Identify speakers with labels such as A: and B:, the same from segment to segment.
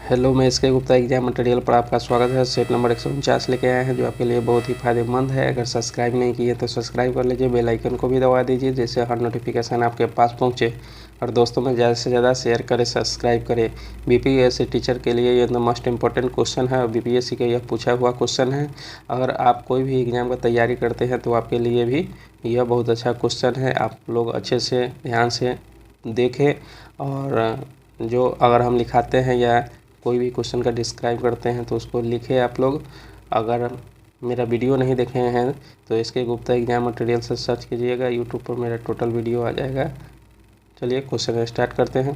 A: Hello, मैं इसके Gupta exam material पर आपका स्वागत है। सेट नंबर 149 लेके आए हैं जो आपके लिए बहुत ही फायदेमंद है। अगर सब्सक्राइब नहीं किए तो सब्सक्राइब कर लीजिए, बेल आइकन को भी दबा दीजिए जिससे हर नोटिफिकेशन आपके पास पहुंचे। और दोस्तों में ज़्यादा से ज़्यादा शेयर करें, सब्सक्राइब करें। बीपीएससी टीचर के लिए ये द मोस्ट इम्पोर्टेंट क्वेश्चन है और बीपीएससी का यह पूछा हुआ क्वेश्चन है। अगर आप कोई भी एग्ज़ाम का तैयारी करते हैं तो आपके लिए भी यह बहुत अच्छा क्वेश्चन है। आप लोग अच्छे से ध्यान से देखें और जो अगर हम लिखाते हैं या कोई भी क्वेश्चन का डिस्क्राइब करते हैं तो उसको लिखे आप लोग। अगर मेरा वीडियो नहीं देखे हैं तो इसके गुप्ता एग्जाम मटेरियल से सर्च कीजिएगा, यूट्यूब पर मेरा टोटल वीडियो आ जाएगा। चलिए क्वेश्चन स्टार्ट करते हैं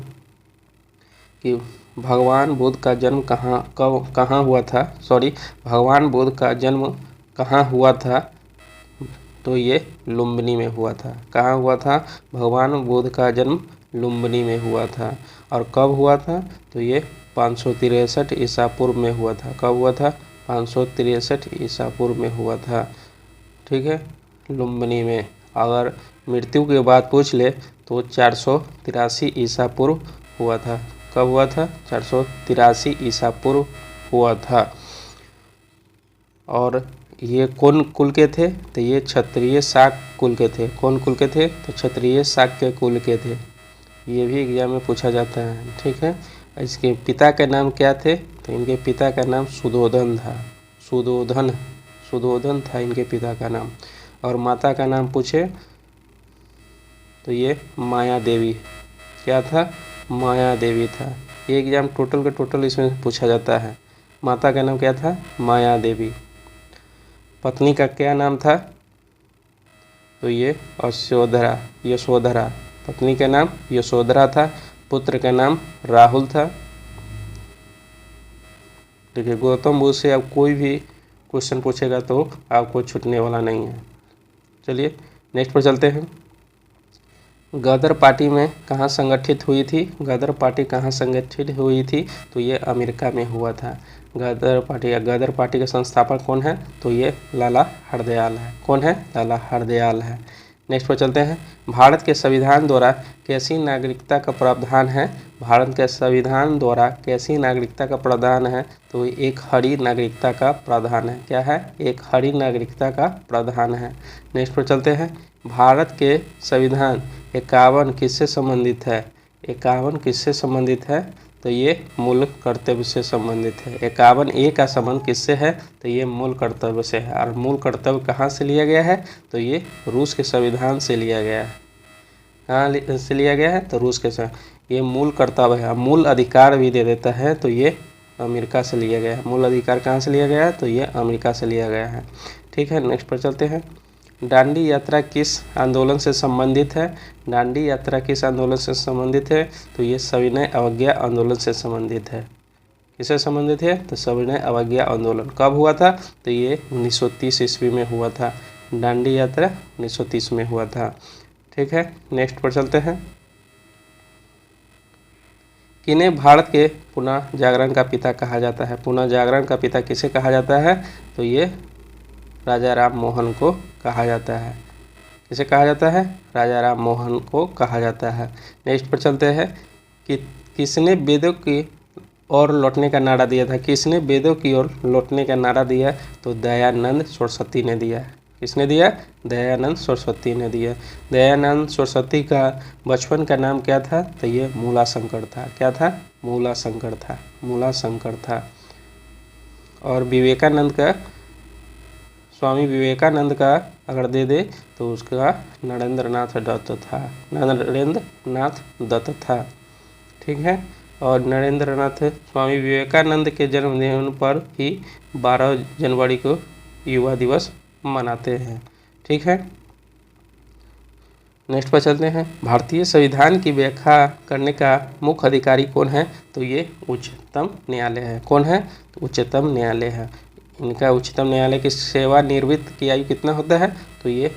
A: कि भगवान बुद्ध का जन्म कहाँ हुआ था। भगवान बुद्ध का जन्म कहाँ हुआ था? तो ये लुम्बिनी में हुआ था। कहाँ हुआ था? भगवान बुद्ध का जन्म लुम्बिनी में हुआ था। और कब हुआ था? तो ये 563 ईसा पूर्व में हुआ था। कब हुआ था? 563 ईसा पूर्व में हुआ था। ठीक है, लुम्बिनी में। अगर मृत्यु के बाद पूछ ले तो 483 ईसा पूर्व हुआ था। कब हुआ था? 483 ईसा पूर्व हुआ था। और ये कौन कुल के थे? तो ये क्षत्रिय शाक कुल के थे। कौन कुल के थे? तो क्षत्रिय शाक के कुल के थे। ये भी एग्जाम में पूछा जाता है। ठीक है, इसके पिता के नाम क्या थे? तो इनके पिता का नाम सुधोधन था। सुधोधन था इनके पिता का नाम। और माता का नाम पूछे तो ये माया देवी। क्या था? माया देवी था। ये एग्जाम टोटल के टोटल इसमें पूछा जाता है। माता का नाम क्या था? माया देवी। पत्नी का क्या नाम था? तो ये यशोधरा। पत्नी का नाम यशोधरा था। पुत्र का नाम राहुल था। देखिए, गौतम बुद्ध से अब कोई भी क्वेश्चन पूछेगा तो आपको छूटने वाला नहीं है। चलिए नेक्स्ट पर चलते हैं। गदर पार्टी में कहाँ संगठित हुई थी? गदर पार्टी कहाँ संगठित हुई थी? तो ये अमेरिका में हुआ था। गदर पार्टी का संस्थापक कौन है? तो ये लाला हरदयाल है। कौन है? लाला हरदयाल है। नेक्स्ट पर चलते हैं। भारत के संविधान द्वारा कैसी नागरिकता का प्रावधान है? भारत के संविधान द्वारा कैसी नागरिकता का प्रावधान है? तो एक हरी नागरिकता का प्रावधान है। क्या है? एक हरी नागरिकता का प्रावधान है। नेक्स्ट पर चलते हैं। भारत के संविधान 51 किससे संबंधित है? 51 किससे संबंधित है? तो ये मूल कर्तव्य से संबंधित है। 51 ए का संबंध किससे है? तो ये मूल कर्तव्य से है। और मूल कर्तव्य कहाँ से लिया गया है? तो ये रूस के संविधान से लिया गया है। कहाँ से लिया गया है? तो रूस के ये मूल कर्तव्य है। मूल अधिकार भी दे देता है। तो ये अमेरिका से लिया गया है। मूल अधिकार कहाँ से लिया गया है? तो ये अमेरिका से लिया गया है। ठीक है, नेक्स्ट पर चलते हैं। दांडी यात्रा किस आंदोलन से संबंधित है? दांडी यात्रा किस आंदोलन से संबंधित है? तो ये सविनय अवज्ञा आंदोलन से संबंधित है। किससे संबंधित है? तो सविनय अवज्ञा आंदोलन। कब हुआ था? तो ये 1930 ईस्वी में हुआ था। दांडी यात्रा 1930 में हुआ था। ठीक है, नेक्स्ट पर चलते हैं। किन्हें भारत के पुनः जागरण का पिता कहा जाता है? पुनः जागरण का पिता किसे कहा जाता है? तो ये राजा राम मोहन को कहा जाता है। किसे कहा जाता है? राजा राम मोहन को कहा जाता है। नेक्स्ट पर चलते हैं कि किसने वेदों की ओर लौटने का नारा दिया था? किसने वेदों की ओर लौटने का नारा दिया? तो दयानंद सरस्वती ने दिया। किसने दिया? दयानंद सरस्वती ने दिया। दयानंद सरस्वती का बचपन का नाम क्या था? तो ये मूलाशंकर था। क्या था? मूलाशंकर था। और स्वामी विवेकानंद का अगर दे दे तो उसका नरेंद्रनाथ दत्त था। ठीक है, और स्वामी विवेकानंद के जन्मदिन पर ही 12 जनवरी को युवा दिवस मनाते हैं। ठीक है, नेक्स्ट पर चलते हैं। भारतीय संविधान की व्याख्या करने का मुख्य अधिकारी कौन है? तो ये उच्चतम न्यायालय है। कौन है? तो उच्चतम न्यायालय है। इनका उच्चतम न्यायालय की सेवानिवृत्त की आयु कितना होता है? तो ये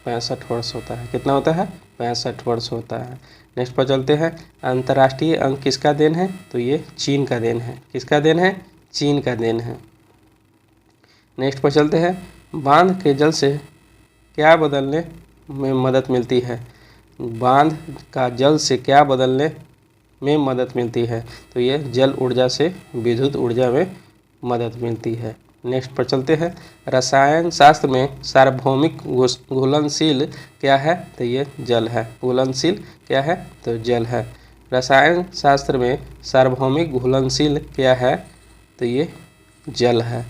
A: 65 वर्ष होता है। कितना होता है? 65 वर्ष होता है। नेक्स्ट पर चलते हैं। अंतर्राष्ट्रीय अंक किसका देन है? तो ये चीन का देन है। किसका देन है? चीन का देन है। नेक्स्ट पर चलते हैं। बांध के जल से क्या बदलने में मदद मिलती है? बांध का जल से क्या बदलने में मदद मिलती है। तो ये जल ऊर्जा से विद्युत ऊर्जा में मदद मिलती है। नेक्स्ट पर चलते हैं। रसायन शास्त्र में सार्वभौमिक घुलनशील क्या है? तो ये जल है। घुलनशील क्या है? तो जल है। रसायन शास्त्र में सार्वभौमिक घुलनशील क्या है? तो ये जल है।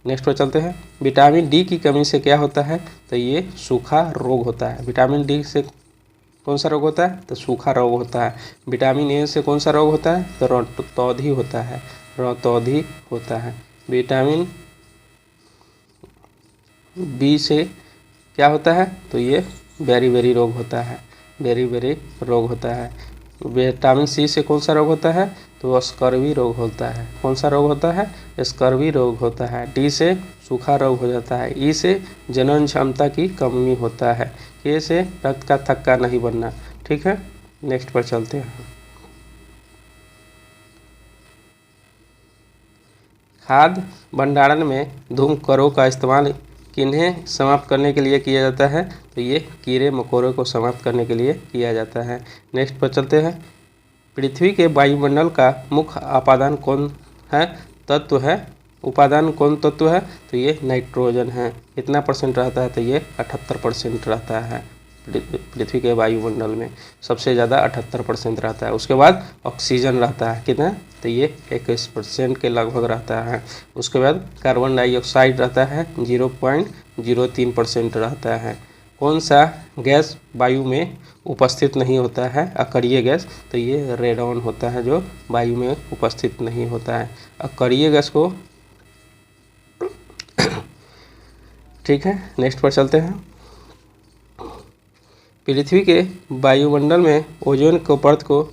A: नेक्स्ट पर चलते हैं। विटामिन डी की कमी से क्या होता है? तो ये सूखा रोग होता है। विटामिन डी से कौन सा रोग होता है? तो सूखा रोग होता है। विटामिन ए से कौन सा रोग होता है? तो रतौंधी होता है। रतौंधी होता है। विटामिन बी से क्या होता है? तो ये बेरी रोग होता है। बेरी रोग होता है। विटामिन सी से कौन सा रोग होता है? तो स्कर्वी रोग होता है। कौन सा रोग होता है? स्कर्वी रोग होता है। डी से सूखा रोग हो जाता है। ई से जनन क्षमता की कमी होता है। के से रक्त का थक्का नहीं बनना। ठीक है, नेक्स्ट पर चलते हैं। खाद्य भंडारण में धूमकरों का इस्तेमाल किन्हें समाप्त करने के लिए किया जाता है? तो ये कीड़े मकोड़ों को समाप्त करने के लिए किया जाता है। नेक्स्ट पर चलते हैं। पृथ्वी के वायुमंडल का मुख्य उपादान कौन है? तत्व है। उपादान कौन तत्व है? तो ये नाइट्रोजन है। कितना परसेंट रहता है? तो ये 78% रहता है। पृथ्वी के वायुमंडल में सबसे ज़्यादा 78% रहता है। उसके बाद ऑक्सीजन रहता है। कितना? तो ये 21% के लगभग रहता है। उसके बाद कार्बन डाइऑक्साइड रहता है 0.03% रहता है। कौन सा गैस वायु में उपस्थित नहीं होता है? अकड़ीय गैस। तो ये रेडॉन होता है जो वायु में उपस्थित नहीं होता है। अकड़ीय गैस को ठीक है, नेक्स्ट पर चलते हैं। पृथ्वी के वायुमंडल में ओजोन की परत को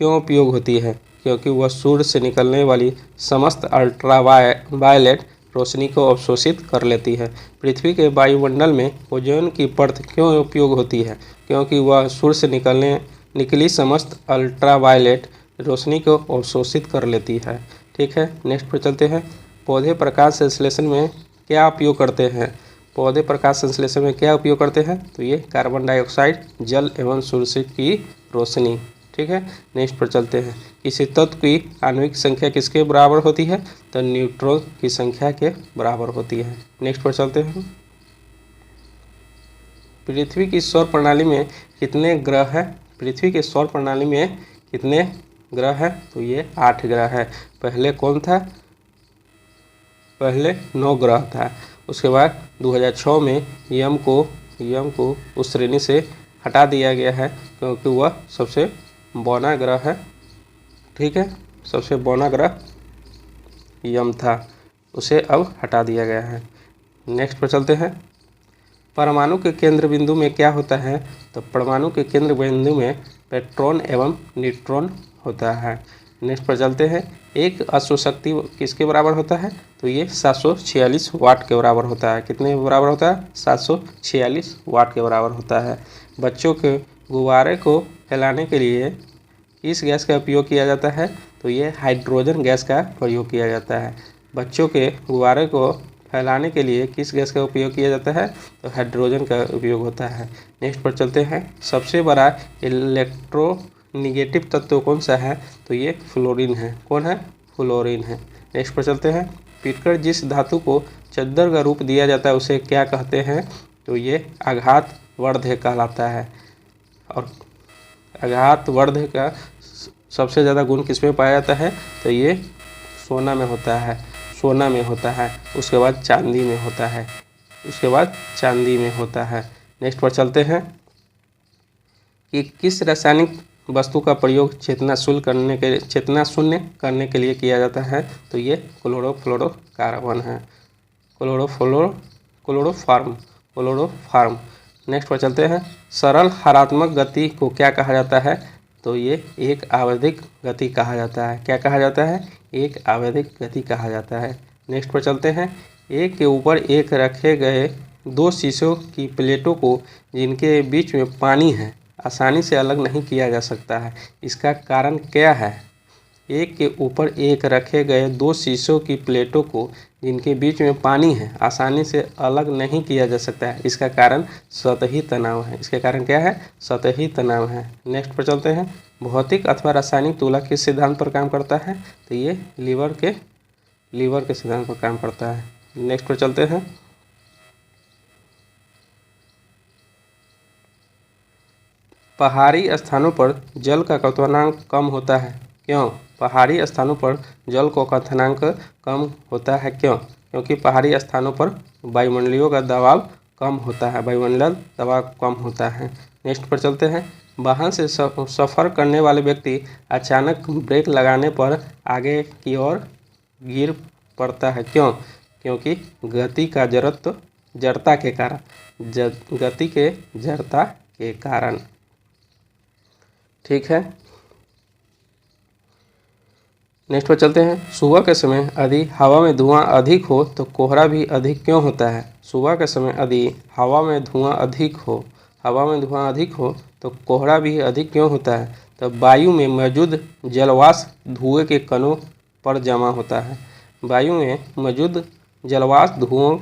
A: क्यों उपयोग होती है? क्योंकि वह सूर्य से निकलने वाली समस्त अल्ट्रावायलेट रोशनी को अवशोषित कर लेती है। पृथ्वी के वायुमंडल में ओजोन की परत क्यों उपयोग होती है? क्योंकि वह सूर्य से निकली समस्त अल्ट्रावायलेट रोशनी को अवशोषित कर लेती है। ठीक है, नेक्स्ट पर चलते हैं। पौधे प्रकाश संश्लेषण में क्या उपयोग करते हैं? पौधे प्रकाश संश्लेषण में क्या उपयोग करते हैं? तो ये कार्बन डाइऑक्साइड, जल एवं सूर्य की रोशनी। ठीक है, नेक्स्ट पर चलते हैं। किसी तत्व की आणविक संख्या किसके बराबर होती है? तो न्यूट्रॉन की संख्या के बराबर होती है। नेक्स्ट पर चलते हैं। पृथ्वी की सौर प्रणाली में कितने ग्रह हैं? पृथ्वी के सौर प्रणाली में कितने ग्रह हैं? तो ये 8 ग्रह है। पहले कौन था? पहले 9 ग्रह था। उसके बाद 2006 में यम को उस श्रेणी से हटा दिया गया है क्योंकि वह सबसे बौना ग्रह है। ठीक है, सबसे बौना ग्रह यम था, उसे अब हटा दिया गया है। नेक्स्ट पर चलते हैं। परमाणु के केंद्र बिंदु में क्या होता है? तो परमाणु के केंद्र बिंदु में प्रोटॉन एवं न्यूट्रॉन होता है। नेक्स्ट पर चलते हैं। एक अश्वशक्ति किसके बराबर होता है? तो ये 746 वाट के बराबर होता है। कितने बराबर होता है? 746 वाट के बराबर होता है। बच्चों के गुब्बारे को फैलाने के लिए किस गैस का उपयोग किया जाता है? तो ये हाइड्रोजन गैस का प्रयोग किया जाता है। बच्चों के गुब्बारे को फैलाने के लिए किस गैस का उपयोग किया जाता है? तो हाइड्रोजन का उपयोग होता है। नेक्स्ट पर चलते हैं। सबसे बड़ा इलेक्ट्रोनिगेटिव तत्व कौन सा है? तो ये फ्लोरीन है। कौन है? फ्लोरीन है। नेक्स्ट पर चलते हैं। पीटकर जिस धातु को चद्दर का रूप दिया जाता है उसे क्या कहते हैं? तो ये आघातवर्धक कहलाता है। और आघातवर्धक का सबसे ज़्यादा गुण किस में पाया जाता है? तो ये सोना में होता है। सोना में होता है। उसके बाद चांदी में होता है। उसके बाद चांदी में होता है। नेक्स्ट पर चलते हैं कि किस रासायनिक वस्तु का प्रयोग चेतना शून्य करने के लिए किया जाता है? तो ये क्लोरोफ्लोरोकार्बन है। क्लोरोफॉर्म। नेक्स्ट पर चलते हैं। सरल हरात्मक गति को क्या कहा जाता है? तो ये एक आवधिक गति कहा जाता है। क्या कहा जाता है? एक आवधिक गति कहा जाता है। नेक्स्ट पर चलते हैं। एक के ऊपर एक रखे गए 2 शीशों की प्लेटों को जिनके बीच में पानी है आसानी से अलग नहीं किया जा सकता है, इसका कारण क्या है? एक के ऊपर एक रखे गए दो शीशों की प्लेटों को जिनके बीच में पानी है आसानी से अलग नहीं किया जा सकता है। इसका कारण सतही तनाव है। इसके कारण क्या है? सतही तनाव है। नेक्स्ट पर चलते हैं। भौतिक अथवा रासायनिक तुलना किस सिद्धांत पर काम करता है? तो ये लीवर के सिद्धांत पर काम करता है। नेक्स्ट पर चलते हैं। पहाड़ी स्थानों पर जल का क्वथनांक कम होता है, क्यों? पहाड़ी स्थानों पर जल का क्वथनांक कम होता है, क्यों? क्योंकि पहाड़ी स्थानों पर वायुमंडलीय का दबाव कम होता है, वायुमंडल दबाव कम होता है। नेक्स्ट पर चलते हैं। वाहन से सफ़र करने वाले व्यक्ति अचानक ब्रेक लगाने पर आगे की ओर गिर पड़ता है, क्यों? क्योंकि गति का जड़ता के कारण, गति के जड़ता के कारण। ठीक है। नेक्स्ट पर चलते हैं। सुबह के समय यदि हवा में धुआं अधिक हो तो कोहरा भी अधिक क्यों होता है? सुबह के समय यदि हवा में धुआं अधिक हो तो कोहरा भी अधिक क्यों होता है? तो वायु में मौजूद जलवाष्प धुएं के कणों पर जमा होता है। वायु में मौजूद जलवाष्प धुओं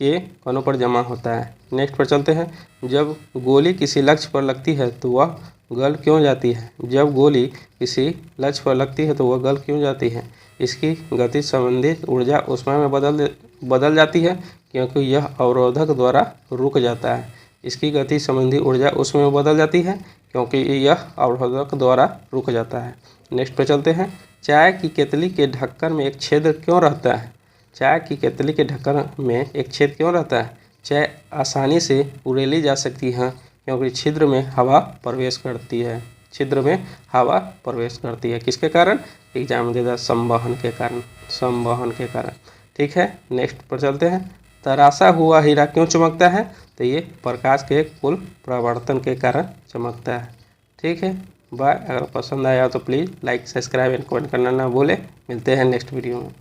A: के कणों पर जमा होता है। नेक्स्ट पर चलते हैं। जब गोली किसी लक्ष्य पर लगती है तो वह गल क्यों जाती है? जब गोली किसी लक्ष्य पर लगती है तो वह गल क्यों जाती है? इसकी गति संबंधी ऊर्जा ऊष्मा में बदल जाती है, क्योंकि यह अवरोधक द्वारा रुक जाता है। इसकी गति संबंधी ऊर्जा ऊष्मा में बदल जाती है क्योंकि यह अवरोधक द्वारा रुक जाता है। नेक्स्ट पर चलते हैं। चाय की केतली के ढक्कन में एक छेद क्यों रहता है? चाय की केतली के ढक्कन में एक छेद क्यों रहता है? चाय आसानी से उड़ेली जा सकती है क्योंकि छिद्र में हवा प्रवेश करती है। छिद्र में हवा प्रवेश करती है। किसके कारण? एग्जाम देता संवहन के कारण। ठीक है। नेक्स्ट पर चलते हैं। तराशा हुआ हीरा क्यों चमकता है? तो ये प्रकाश के कुल प्रवर्तन के कारण चमकता है। ठीक है। बाय। अगर पसंद आया तो please like, subscribe and comment करना ना भूलें। मिलते हैं नेक्स्ट वीडियो में।